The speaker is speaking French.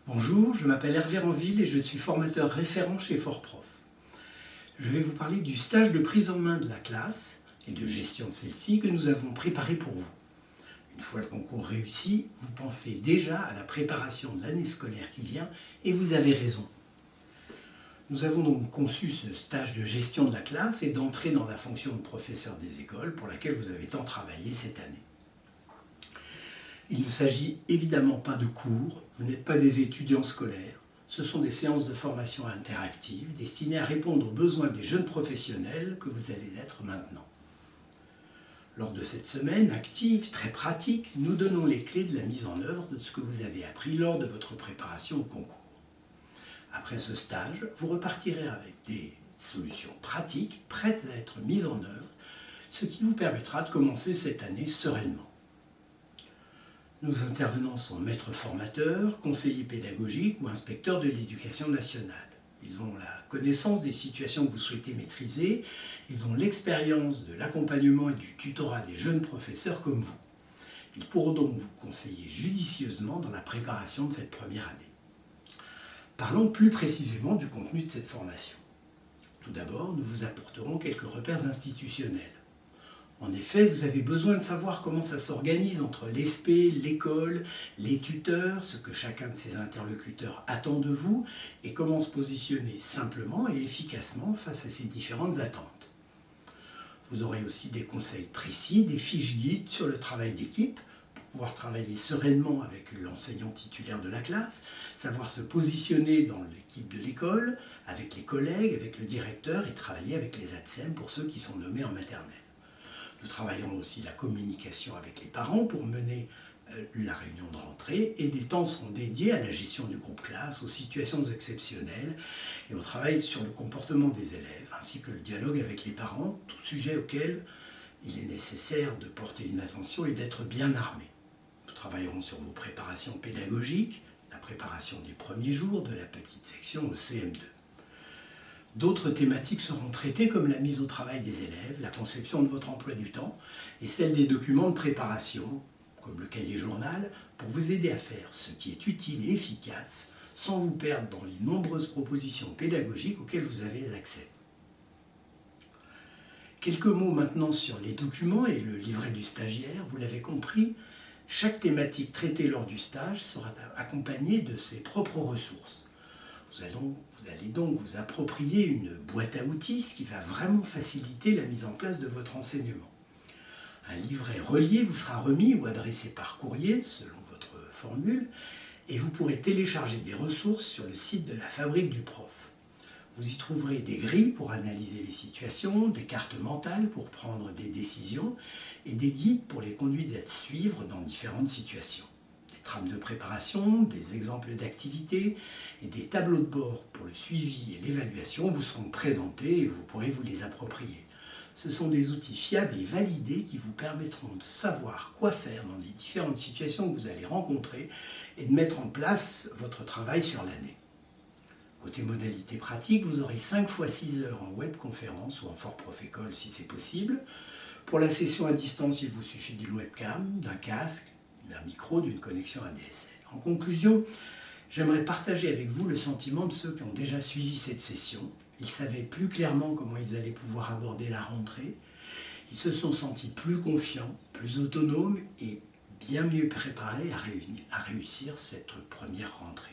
Bonjour, je m'appelle Hervé Ranville et je suis formateur référent chez FortProf. Je vais vous parler du stage de prise en main de la classe et de gestion de celle-ci que nous avons préparé pour vous. Une fois le concours réussi, vous pensez déjà à la préparation de l'année scolaire qui vient et vous avez raison. Nous avons donc conçu ce stage de gestion de la classe et d'entrée dans la fonction de professeur des écoles pour laquelle vous avez tant travaillé cette année. Il ne s'agit évidemment pas de cours, vous n'êtes pas des étudiants scolaires, ce sont des séances de formation interactives destinées à répondre aux besoins des jeunes professionnels que vous allez être maintenant. Lors de cette semaine active, très pratique, nous donnons les clés de la mise en œuvre de ce que vous avez appris lors de votre préparation au concours. Après ce stage, vous repartirez avec des solutions pratiques prêtes à être mises en œuvre, ce qui vous permettra de commencer cette année sereinement. Nos intervenants sont maîtres formateurs, conseillers pédagogiques ou inspecteurs de l'éducation nationale. Ils ont la connaissance des situations que vous souhaitez maîtriser, ils ont l'expérience de l'accompagnement et du tutorat des jeunes professeurs comme vous. Ils pourront donc vous conseiller judicieusement dans la préparation de cette première année. Parlons plus précisément du contenu de cette formation. Tout d'abord, nous vous apporterons quelques repères institutionnels. En effet, vous avez besoin de savoir comment ça s'organise entre l'ESP, l'école, les tuteurs, ce que chacun de ces interlocuteurs attend de vous et comment se positionner simplement et efficacement face à ces différentes attentes. Vous aurez aussi des conseils précis, des fiches guides sur le travail d'équipe pour pouvoir travailler sereinement avec l'enseignant titulaire de la classe, savoir se positionner dans l'équipe de l'école, avec les collègues, avec le directeur et travailler avec les ATSEM pour ceux qui sont nommés en maternelle. Nous travaillons aussi la communication avec les parents pour mener la réunion de rentrée et des temps seront dédiés à la gestion du groupe classe, aux situations exceptionnelles et au travail sur le comportement des élèves, ainsi que le dialogue avec les parents, tout sujet auquel il est nécessaire de porter une attention et d'être bien armé. Nous travaillerons sur vos préparations pédagogiques, la préparation des premiers jours de la petite section au CM2. D'autres thématiques seront traitées comme la mise au travail des élèves, la conception de votre emploi du temps et celle des documents de préparation, comme le cahier journal, pour vous aider à faire ce qui est utile et efficace sans vous perdre dans les nombreuses propositions pédagogiques auxquelles vous avez accès. Quelques mots maintenant sur les documents et le livret du stagiaire. Vous l'avez compris, chaque thématique traitée lors du stage sera accompagnée de ses propres ressources. Vous allez donc vous approprier une boîte à outils, ce qui va vraiment faciliter la mise en place de votre enseignement. Un livret relié vous sera remis ou adressé par courrier, selon votre formule, et vous pourrez télécharger des ressources sur le site de la Fabrique du Prof. Vous y trouverez des grilles pour analyser les situations, des cartes mentales pour prendre des décisions et des guides pour les conduites à suivre dans différentes situations. Trames de préparation, des exemples d'activités et des tableaux de bord pour le suivi et l'évaluation vous seront présentés et vous pourrez vous les approprier. Ce sont des outils fiables et validés qui vous permettront de savoir quoi faire dans les différentes situations que vous allez rencontrer et de mettre en place votre travail sur l'année. Côté modalité pratique, vous aurez 5 fois 6 heures en webconférence ou en FortProf École si c'est possible. Pour la session à distance, il vous suffit d'une webcam, d'un casque, d'un micro, d'une connexion ADSL. En conclusion, j'aimerais partager avec vous le sentiment de ceux qui ont déjà suivi cette session. Ils savaient plus clairement comment ils allaient pouvoir aborder la rentrée. Ils se sont sentis plus confiants, plus autonomes et bien mieux préparés à réussir cette première rentrée.